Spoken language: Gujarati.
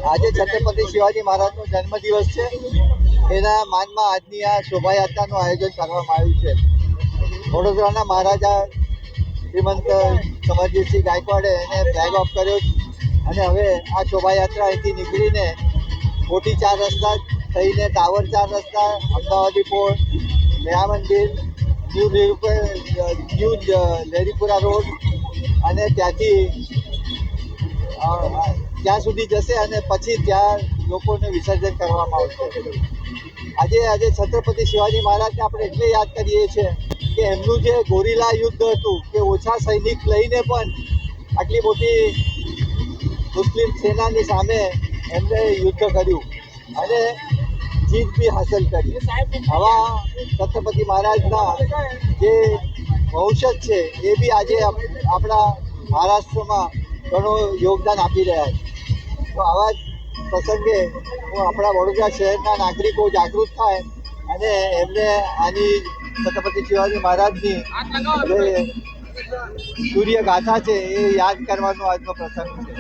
આજે છત્રપતિ શિવાજી મહારાજનો જન્મદિવસ છે. એના માનમાં આજની આ શોભાયાત્રાનું આયોજન કરવામાં આવ્યું છે. વડોદરાના મહારાજા શ્રીમંત સમરજીતસિંહ ગાયકવાડે એને ફ્લેગ ઓફ કર્યો અને હવે આ શોભાયાત્રા અહીંથી નીકળીને મોટી 4 રસ્તા થઈને ટાવર 4 રસ્તા, અમદાવાદી પોળ, મેળા મંદિર, ન્યૂ લેરીપુરા રોડ અને ત્યાંથી ત્યાં સુધી જશે અને પછી ત્યાં લોકોને વિસર્જન કરવામાં આવશે. આજે છત્રપતિ શિવાજી મહારાજને આપણે એટલે યાદ કરીએ છીએ કે એમનું જે ગોરીલા યુદ્ધ હતું કે ઓછા સૈનિક લઈને પણ આટલી મોટી મુસ્લિમ સેનાની સામે એમને યુદ્ધ કર્યું અને જીત બી હાંસલ કરી. આવા છત્રપતિ મહારાજના જે વંશજ છે એ બી આજે આપણા મહારાષ્ટ્રમાં ઘણું યોગદાન આપી રહ્યા છે. તો આવા જ પ્રસંગે હું આપણા વડોદરા શહેરના નાગરિકો જાગૃત થાય અને એમને આની છત્રપતિ શિવાજી મહારાજની જે સૂર્ય ગાથા છે એ યાદ કરવાનો આજનો પ્રસંગ છે.